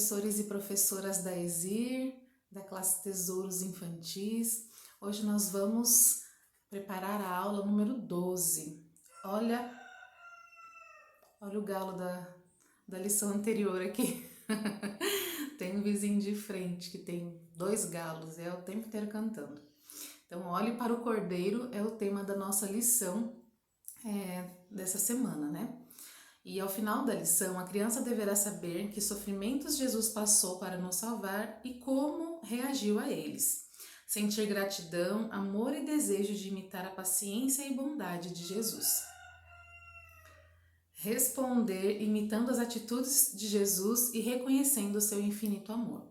professores e professoras da ESIR, da classe Tesouros Infantis. Hoje nós vamos preparar a aula número 12. Olha o galo da lição anterior aqui. Tem um vizinho de frente que tem 2 galos, é o tempo inteiro cantando. Então, olhe para o cordeiro é o tema da nossa lição dessa semana, né? E ao final da lição, a criança deverá saber que sofrimentos Jesus passou para nos salvar e como reagiu a eles. Sentir gratidão, amor e desejo de imitar a paciência e bondade de Jesus. Responder imitando as atitudes de Jesus e reconhecendo o seu infinito amor.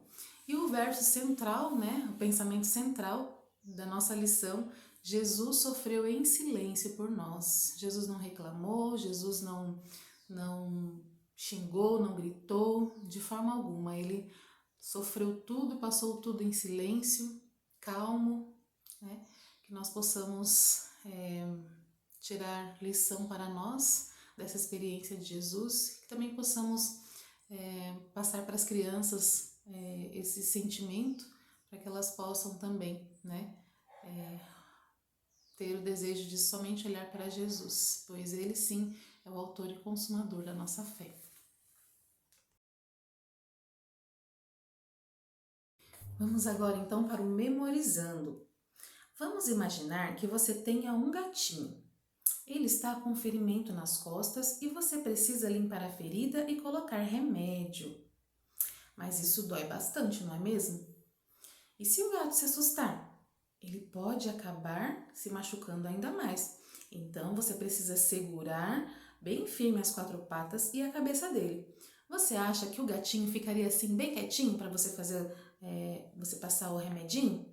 E o verso central, né, o pensamento central da nossa lição: Jesus sofreu em silêncio por nós. Jesus não reclamou, Jesus não xingou, não gritou, de forma alguma. Ele sofreu tudo, passou tudo em silêncio, calmo, né? Que nós possamos tirar lição para nós dessa experiência de Jesus, que também possamos passar para as crianças esse sentimento, para que elas possam também, né, ter o desejo de somente olhar para Jesus, pois Ele sim é o autor e consumador da nossa fé. Vamos agora então para o memorizando. Vamos imaginar que você tenha um gatinho. Ele está com um ferimento nas costas e você precisa limpar a ferida e colocar remédio. Mas isso dói bastante, não é mesmo? E se o gato se assustar? Ele pode acabar se machucando ainda mais. Então você precisa segurar bem firme as 4 patas e a cabeça dele. Você acha que o gatinho ficaria assim bem quietinho para você você passar o remedinho?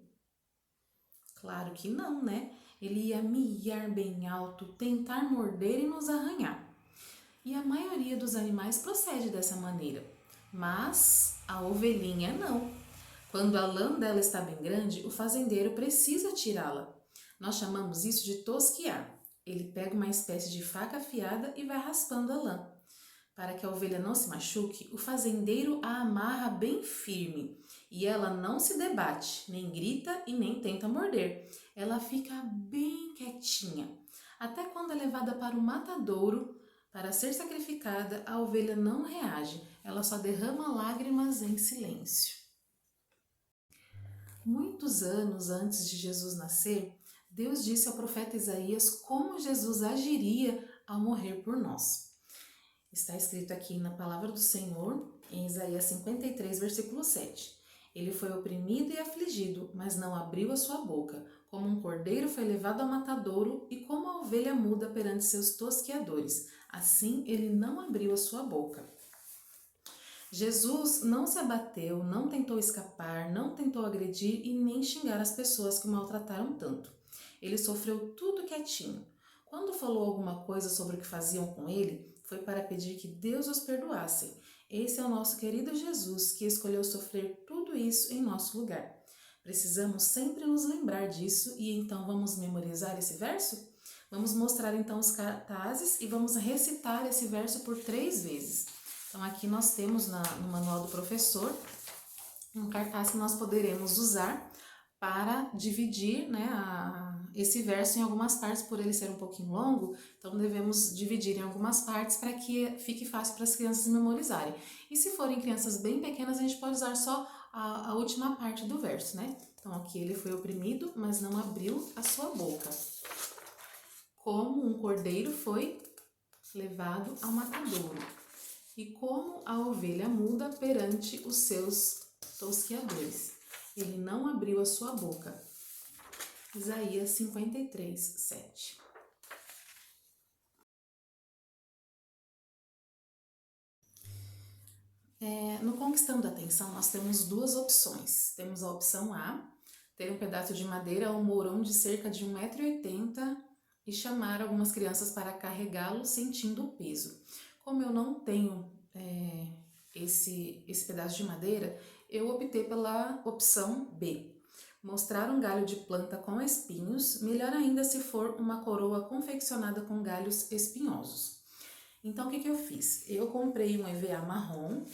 Claro que não, né? Ele ia miar bem alto, tentar morder e nos arranhar. E a maioria dos animais procede dessa maneira. Mas a ovelhinha não. Quando a lã dela está bem grande, o fazendeiro precisa tirá-la. Nós chamamos isso de tosquiar. Ele pega uma espécie de faca afiada e vai raspando a lã. Para que a ovelha não se machuque, o fazendeiro a amarra bem firme e ela não se debate, nem grita e nem tenta morder. Ela fica bem quietinha. Até quando é levada para o matadouro para ser sacrificada, a ovelha não reage, ela só derrama lágrimas em silêncio. Muitos anos antes de Jesus nascer, Deus disse ao profeta Isaías como Jesus agiria ao morrer por nós. Está escrito aqui na palavra do Senhor, em Isaías 53, versículo 7. Ele foi oprimido e afligido, mas não abriu a sua boca. Como um cordeiro foi levado ao matadouro e como a ovelha muda perante seus tosqueadores. Assim ele não abriu a sua boca. Jesus não se abateu, não tentou escapar, não tentou agredir e nem xingar as pessoas que o maltrataram tanto. Ele sofreu tudo quietinho. Quando falou alguma coisa sobre o que faziam com ele, foi para pedir que Deus os perdoasse. Esse é o nosso querido Jesus, que escolheu sofrer tudo isso em nosso lugar. Precisamos sempre nos lembrar disso e então vamos memorizar esse verso? Vamos mostrar então os cartazes e vamos recitar esse verso por 3 vezes. Então aqui nós temos no manual do professor um cartaz que nós poderemos usar para dividir, né, esse verso em algumas partes, por ele ser um pouquinho longo, então devemos dividir em algumas partes para que fique fácil para as crianças memorizarem. E se forem crianças bem pequenas, a gente pode usar só a última parte do verso, né? Então aqui ele foi oprimido, mas não abriu a sua boca. Como um cordeiro foi levado ao matadouro. E como a ovelha muda perante os seus tosqueadores. Ele não abriu a sua boca. Isaías 53, 7. No Conquistando a Atenção, nós temos 2 opções. Temos a opção A, ter um pedaço de madeira ou mourão de cerca de 1,80 m e chamar algumas crianças para carregá-lo sentindo o peso. Como eu não tenho esse pedaço de madeira, eu optei pela opção B. Mostrar um galho de planta com espinhos, melhor ainda se for uma coroa confeccionada com galhos espinhosos. Então, o que eu fiz? Eu comprei um EVA marrom,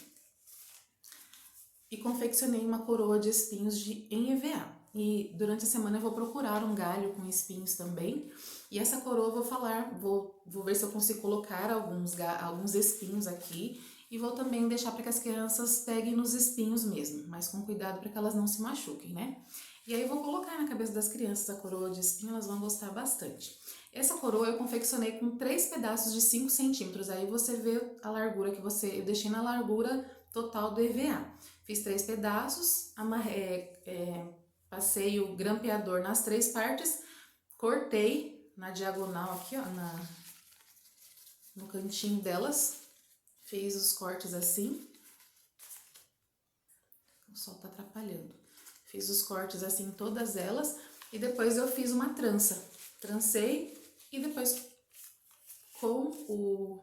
e confeccionei uma coroa de espinhos em EVA. E durante a semana eu vou procurar um galho com espinhos também. E essa coroa eu vou ver se eu consigo colocar alguns espinhos aqui. E vou também deixar para que as crianças peguem nos espinhos mesmo, mas com cuidado para que elas não se machuquem, né? E aí eu vou colocar na cabeça das crianças a coroa de espinho, elas vão gostar bastante. Essa coroa eu confeccionei com 3 pedaços de 5 centímetros, aí você vê a largura eu deixei na largura total do EVA. Fiz 3 pedaços, passei o grampeador nas 3 partes, cortei na diagonal aqui, ó, no cantinho delas, fiz os cortes assim. O sol tá atrapalhando. Fiz os cortes assim em todas elas e depois eu fiz uma trança. Trancei e depois com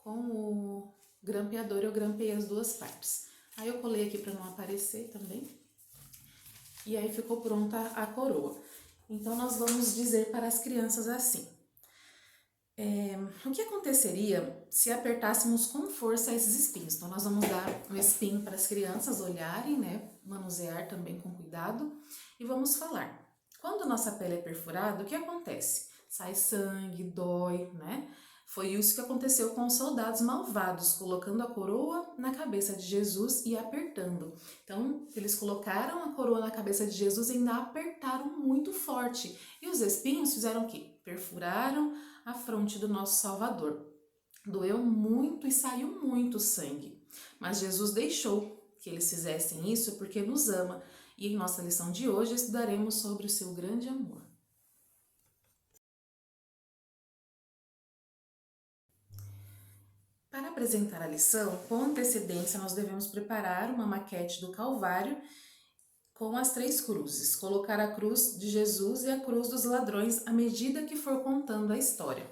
o grampeador eu grampeei as 2 partes. Aí eu colei aqui para não aparecer também. E aí ficou pronta a coroa. Então nós vamos dizer para as crianças assim: o que aconteceria se apertássemos com força esses espinhos? Então nós vamos dar um espinho para as crianças olharem, né? Manusear também com cuidado. E vamos falar. Quando nossa pele é perfurada, o que acontece? Sai sangue, dói, né? Foi isso que aconteceu com os soldados malvados, colocando a coroa na cabeça de Jesus e apertando. Então, eles colocaram a coroa na cabeça de Jesus e ainda apertaram muito forte. E os espinhos fizeram o quê? Perfuraram a fronte do nosso Salvador. Doeu muito e saiu muito sangue. Mas Jesus deixou que eles fizessem isso porque nos ama. E em nossa lição de hoje estudaremos sobre o seu grande amor. Para apresentar a lição, com antecedência nós devemos preparar uma maquete do Calvário com as 3 cruzes, colocar a cruz de Jesus e a cruz dos ladrões à medida que for contando a história.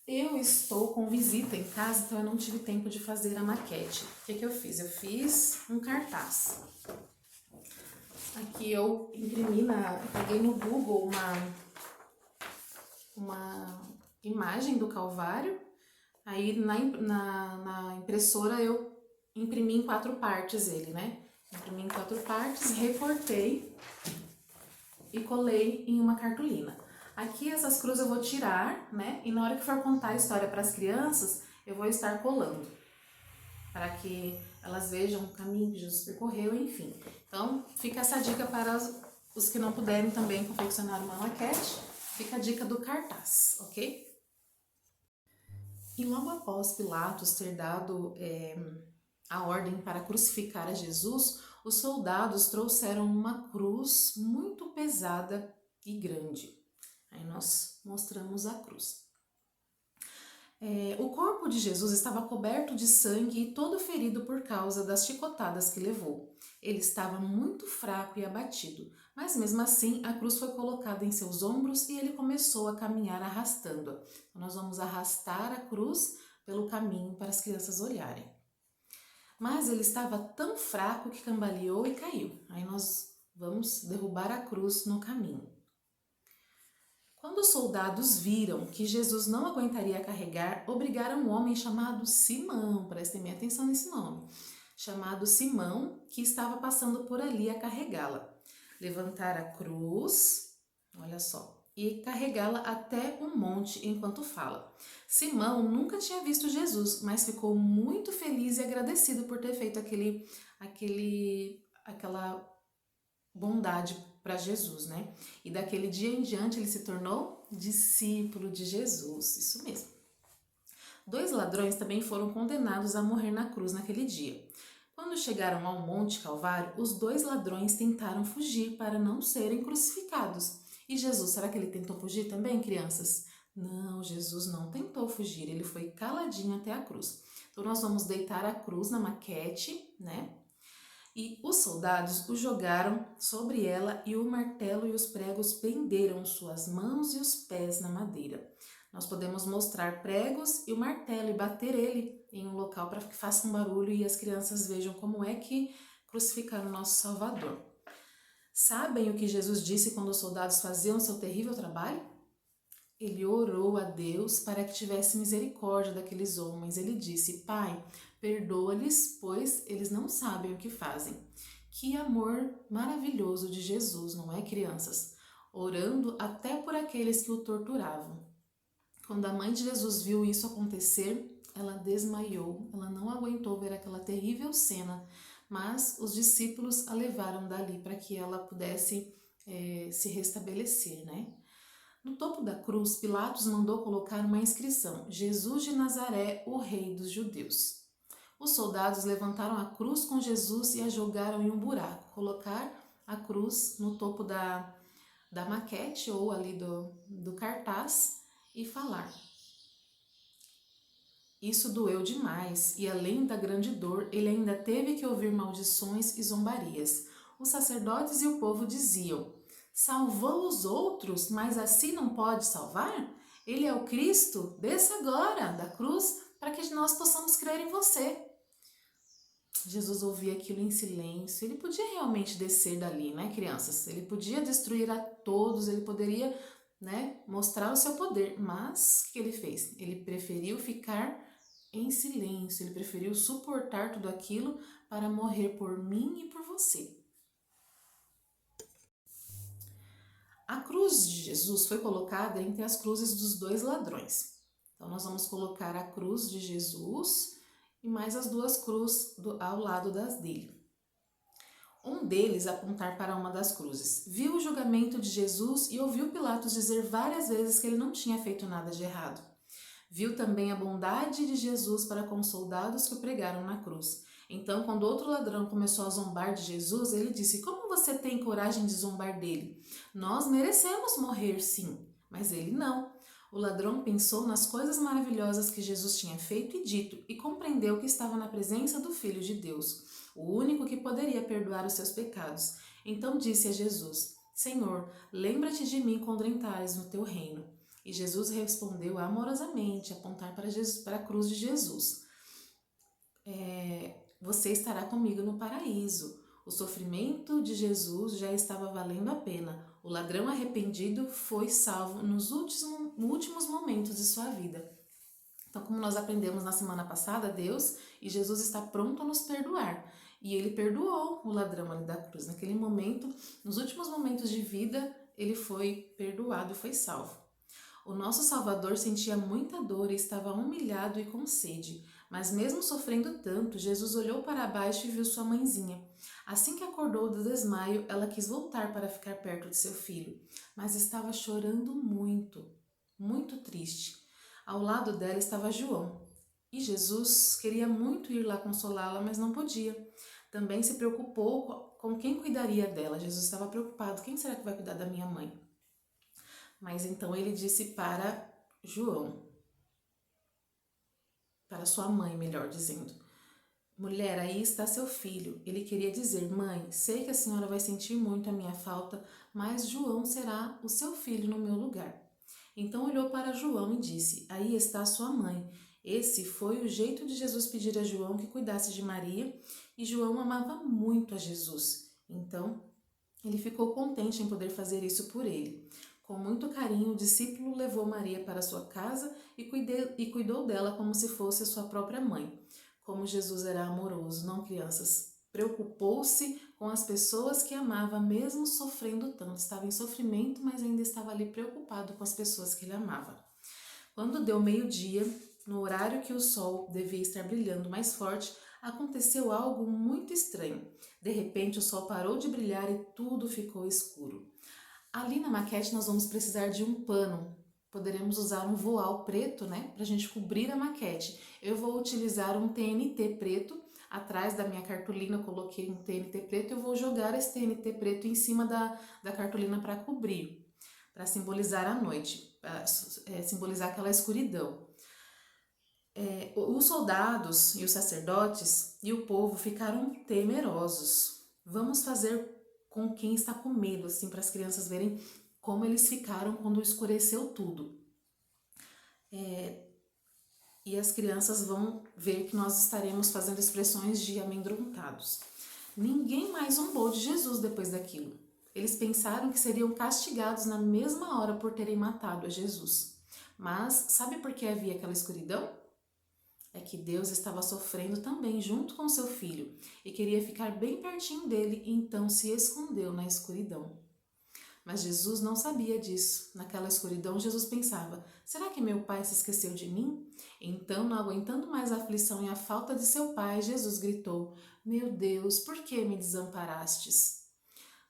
Eu estou com visita em casa, então eu não tive tempo de fazer a maquete. O que eu fiz? Eu fiz um cartaz. Aqui eu peguei no Google uma imagem do Calvário. Aí na impressora eu imprimi em 4 partes ele, né? Imprimi em 4 partes, recortei e colei em uma cartolina. Aqui essas cruzes eu vou tirar, né? E na hora que for contar a história para as crianças, eu vou estar colando, para que elas vejam o caminho que Jesus percorreu, enfim. Então, fica essa dica para os que não puderem também confeccionar uma maquete, fica a dica do cartaz, ok? E logo após Pilatos ter dado a ordem para crucificar a Jesus, os soldados trouxeram uma cruz muito pesada e grande. Aí nós mostramos a cruz. O corpo de Jesus estava coberto de sangue e todo ferido por causa das chicotadas que levou. Ele estava muito fraco e abatido, mas mesmo assim a cruz foi colocada em seus ombros e ele começou a caminhar arrastando-a. Então, nós vamos arrastar a cruz pelo caminho para as crianças olharem. Mas ele estava tão fraco que cambaleou e caiu. Aí nós vamos derrubar a cruz no caminho. Quando os soldados viram que Jesus não aguentaria carregar, obrigaram um homem chamado Simão, prestem bem atenção nesse nome, chamado Simão, que estava passando por ali a carregá-la. Levantar a cruz, olha só, e carregá-la até um monte enquanto fala. Simão nunca tinha visto Jesus, mas ficou muito feliz e agradecido por ter feito aquela bondade para Jesus, né? E daquele dia em diante ele se tornou discípulo de Jesus, isso mesmo. 2 ladrões também foram condenados a morrer na cruz naquele dia. Quando chegaram ao Monte Calvário, os 2 ladrões tentaram fugir para não serem crucificados. E Jesus, será que ele tentou fugir também, crianças? Não, Jesus não tentou fugir, ele foi caladinho até a cruz. Então nós vamos deitar a cruz na maquete, né? E os soldados o jogaram sobre ela e o martelo e os pregos prenderam suas mãos e os pés na madeira. Nós podemos mostrar pregos e o martelo e bater ele em um local para que faça um barulho e as crianças vejam como é que crucificaram o nosso Salvador. Sabem o que Jesus disse quando os soldados faziam seu terrível trabalho? Ele orou a Deus para que tivesse misericórdia daqueles homens. Ele disse: Pai, Perdoa-lhes, pois eles não sabem o que fazem. Que amor maravilhoso de Jesus, não é, crianças? Orando até por aqueles que o torturavam. Quando a mãe de Jesus viu isso acontecer, ela desmaiou, ela não aguentou ver aquela terrível cena, mas os discípulos a levaram dali para que ela pudesse se restabelecer, né? No topo da cruz, Pilatos mandou colocar uma inscrição: Jesus de Nazaré, o Rei dos Judeus. Os soldados levantaram a cruz com Jesus e a jogaram em um buraco. Colocar a cruz no topo da maquete ou ali do cartaz e falar: isso doeu demais, e além da grande dor, ele ainda teve que ouvir maldições e zombarias. Os sacerdotes e o povo diziam: salvou os outros, mas assim não pode salvar? Ele é o Cristo, desça agora da cruz para que nós possamos crer em você. Jesus ouvia aquilo em silêncio. Ele podia realmente descer dali, né, crianças? Ele podia destruir a todos, ele poderia, né, mostrar o seu poder. Mas o que ele fez? Ele preferiu ficar em silêncio, ele preferiu suportar tudo aquilo para morrer por mim e por você. A cruz de Jesus foi colocada entre as cruzes dos dois ladrões. Então nós vamos colocar a cruz de Jesus e mais as duas cruzes ao lado das dele. Um deles apontar para uma das cruzes. Viu o julgamento de Jesus e ouviu Pilatos dizer várias vezes que ele não tinha feito nada de errado. Viu também a bondade de Jesus para com os soldados que o pregaram na cruz. Então, quando outro ladrão começou a zombar de Jesus, ele disse: como você tem coragem de zombar dele? Nós merecemos morrer, sim. Mas ele não. O ladrão pensou nas coisas maravilhosas que Jesus tinha feito e dito e compreendeu que estava na presença do Filho de Deus, o único que poderia perdoar os seus pecados. Então disse a Jesus: Senhor, lembra-te de mim quando entrares no teu reino. E Jesus respondeu amorosamente, apontar para a cruz de Jesus: você estará comigo no paraíso. O sofrimento de Jesus já estava valendo a pena. O ladrão arrependido foi salvo nos últimos momentos de sua vida. Então, como nós aprendemos na semana passada, Deus e Jesus está pronto a nos perdoar. E ele perdoou o ladrão ali da cruz. Naquele momento, nos últimos momentos de vida, ele foi perdoado e foi salvo. O nosso Salvador sentia muita dor e estava humilhado e com sede. Mas mesmo sofrendo tanto, Jesus olhou para baixo e viu sua mãezinha. Assim que acordou do desmaio, ela quis voltar para ficar perto de seu filho, mas estava chorando muito, muito triste. Ao lado dela estava João, e Jesus queria muito ir lá consolá-la, mas não podia. Também se preocupou com quem cuidaria dela. Jesus estava preocupado: quem será que vai cuidar da minha mãe? Mas então ele disse para João, para sua mãe, melhor dizendo: mulher, aí está seu filho. Ele queria dizer: mãe, sei que a senhora vai sentir muito a minha falta, mas João será o seu filho no meu lugar. Então olhou para João e disse: aí está sua mãe. Esse foi o jeito de Jesus pedir a João que cuidasse de Maria, e João amava muito a Jesus. Então ele ficou contente em poder fazer isso por ele. Com muito carinho, o discípulo levou Maria para sua casa e cuidou dela como se fosse a sua própria mãe. Como Jesus era amoroso, não, crianças? Preocupou-se com as pessoas que amava, mesmo sofrendo tanto. Estava em sofrimento, mas ainda estava ali preocupado com as pessoas que ele amava. Quando deu meio-dia, no horário que o sol devia estar brilhando mais forte, aconteceu algo muito estranho. De repente, o sol parou de brilhar e tudo ficou escuro. Ali na maquete nós vamos precisar de um pano. Poderemos usar um voal preto, né, para a gente cobrir a maquete. Eu vou utilizar um TNT preto. Atrás da minha cartolina eu coloquei um TNT preto. Eu vou jogar esse TNT preto em cima da cartolina para cobrir, para simbolizar a noite, para simbolizar aquela escuridão. Os soldados e os sacerdotes e o povo ficaram temerosos. Vamos fazer com quem está com medo, assim, para as crianças verem como eles ficaram quando escureceu tudo. E as crianças vão ver que nós estaremos fazendo expressões de amedrontados. Ninguém mais zombou de Jesus depois daquilo. Eles pensaram que seriam castigados na mesma hora por terem matado a Jesus. Mas sabe por que havia aquela escuridão? É que Deus estava sofrendo também junto com seu filho e queria ficar bem pertinho dele, então se escondeu na escuridão. Mas Jesus não sabia disso. Naquela escuridão, Jesus pensava: será que meu pai se esqueceu de mim? Então, não aguentando mais a aflição e a falta de seu pai, Jesus gritou: meu Deus, por que me desamparastes?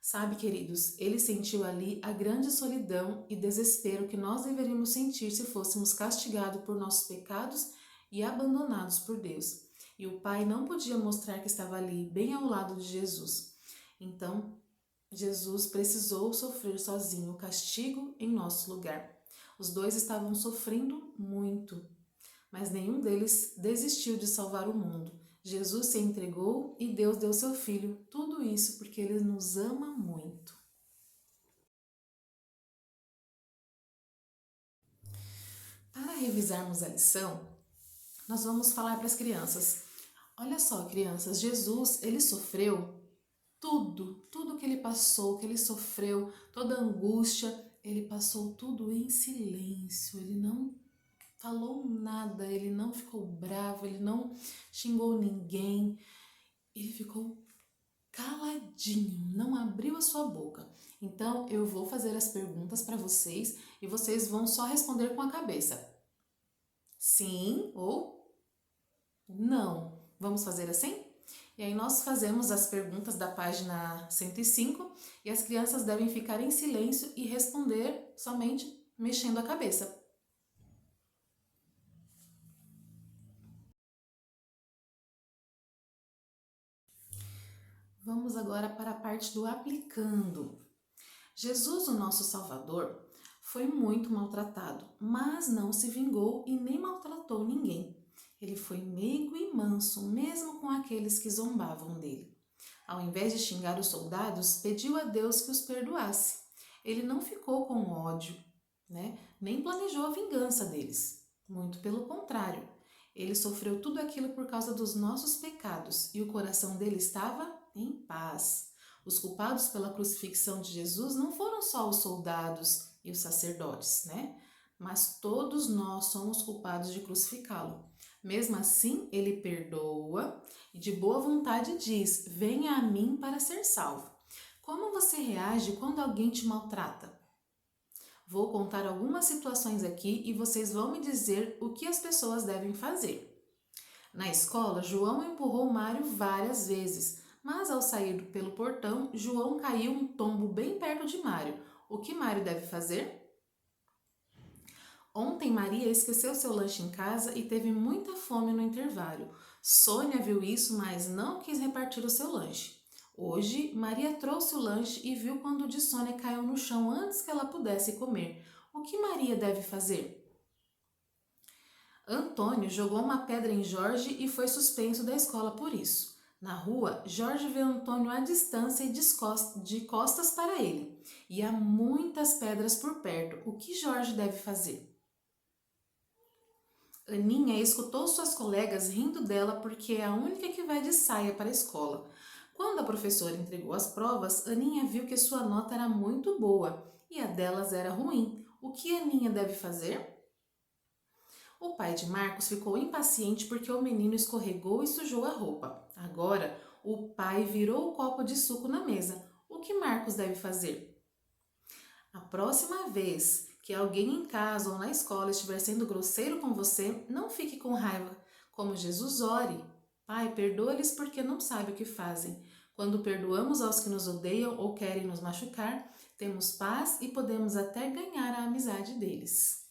Sabe, queridos, ele sentiu ali a grande solidão e desespero que nós deveríamos sentir se fôssemos castigados por nossos pecados e abandonados por Deus. E o pai não podia mostrar que estava ali, bem ao lado de Jesus. Então, Jesus precisou sofrer sozinho o castigo em nosso lugar. Os dois estavam sofrendo muito, mas nenhum deles desistiu de salvar o mundo. Jesus se entregou e Deus deu seu Filho. Tudo isso porque Ele nos ama muito. Para revisarmos a lição, nós vamos falar para as crianças. Olha só, crianças, Jesus, Ele sofreu tudo que Ele passou, que Ele sofreu, toda a angústia, Ele passou tudo em silêncio. Ele não falou nada, Ele não ficou bravo, Ele não xingou ninguém. Ele ficou caladinho, não abriu a sua boca. Então, eu vou fazer as perguntas para vocês e vocês vão só responder com a cabeça. Sim ou não. Vamos fazer assim? E aí nós fazemos as perguntas da página 105 e as crianças devem ficar em silêncio e responder somente mexendo a cabeça. Vamos agora para a parte do aplicando. Jesus, o nosso Salvador, foi muito maltratado, mas não se vingou e nem maltratou ninguém. Ele foi meigo e manso, mesmo com aqueles que zombavam dele. Ao invés de xingar os soldados, pediu a Deus que os perdoasse. Ele não ficou com ódio, nem planejou a vingança deles. Muito pelo contrário, ele sofreu tudo aquilo por causa dos nossos pecados e o coração dele estava em paz. Os culpados pela crucifixão de Jesus não foram só os soldados e os sacerdotes, mas todos nós somos culpados de crucificá-lo. Mesmo assim, ele perdoa e de boa vontade diz: venha a mim para ser salvo. Como você reage quando alguém te maltrata? Vou contar algumas situações aqui e vocês vão me dizer o que as pessoas devem fazer. Na escola, João empurrou Mário várias vezes, mas ao sair pelo portão, João caiu um tombo bem perto de Mário. O que Mário deve fazer? Ontem Maria esqueceu seu lanche em casa e teve muita fome no intervalo. Sônia viu isso, mas não quis repartir o seu lanche. Hoje, Maria trouxe o lanche e viu quando o de Sônia caiu no chão antes que ela pudesse comer. O que Maria deve fazer? Antônio jogou uma pedra em Jorge e foi suspenso da escola por isso. Na rua, Jorge vê Antônio à distância e de costas para ele. E há muitas pedras por perto. O que Jorge deve fazer? Aninha escutou suas colegas rindo dela porque é a única que vai de saia para a escola. Quando a professora entregou as provas, Aninha viu que sua nota era muito boa e a delas era ruim. O que Aninha deve fazer? O pai de Marcos ficou impaciente porque o menino escorregou e sujou a roupa. Agora, o pai virou o copo de suco na mesa. O que Marcos deve fazer? A próxima vez que alguém em casa ou na escola estiver sendo grosseiro com você, não fique com raiva. Como Jesus, ore. Pai, perdoa-lhes porque não sabem o que fazem. Quando perdoamos aos que nos odeiam ou querem nos machucar, temos paz e podemos até ganhar a amizade deles.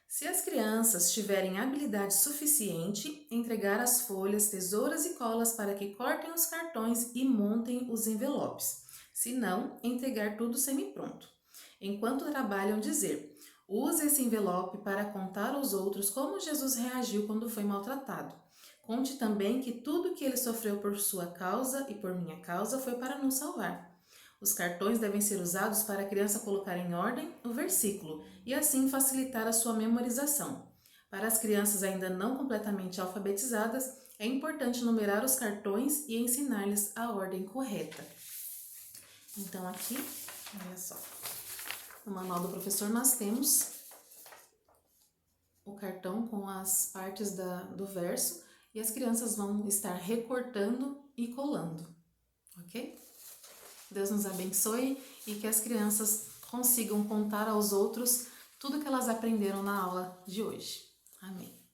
Se as crianças tiverem habilidade suficiente, entregar as folhas, tesouras e colas para que cortem os cartões e montem os envelopes. Se não, entregar tudo semi-pronto. Enquanto trabalham, dizer: use esse envelope para contar aos outros como Jesus reagiu quando foi maltratado. Conte também que tudo que ele sofreu por sua causa e por minha causa foi para nos salvar. Os cartões devem ser usados para a criança colocar em ordem o versículo e assim facilitar a sua memorização. Para as crianças ainda não completamente alfabetizadas, é importante numerar os cartões e ensinar-lhes a ordem correta. Então aqui, olha só, no manual do professor nós temos o cartão com as partes do verso e as crianças vão estar recortando e colando, ok? Deus nos abençoe e que as crianças consigam contar aos outros tudo que elas aprenderam na aula de hoje. Amém.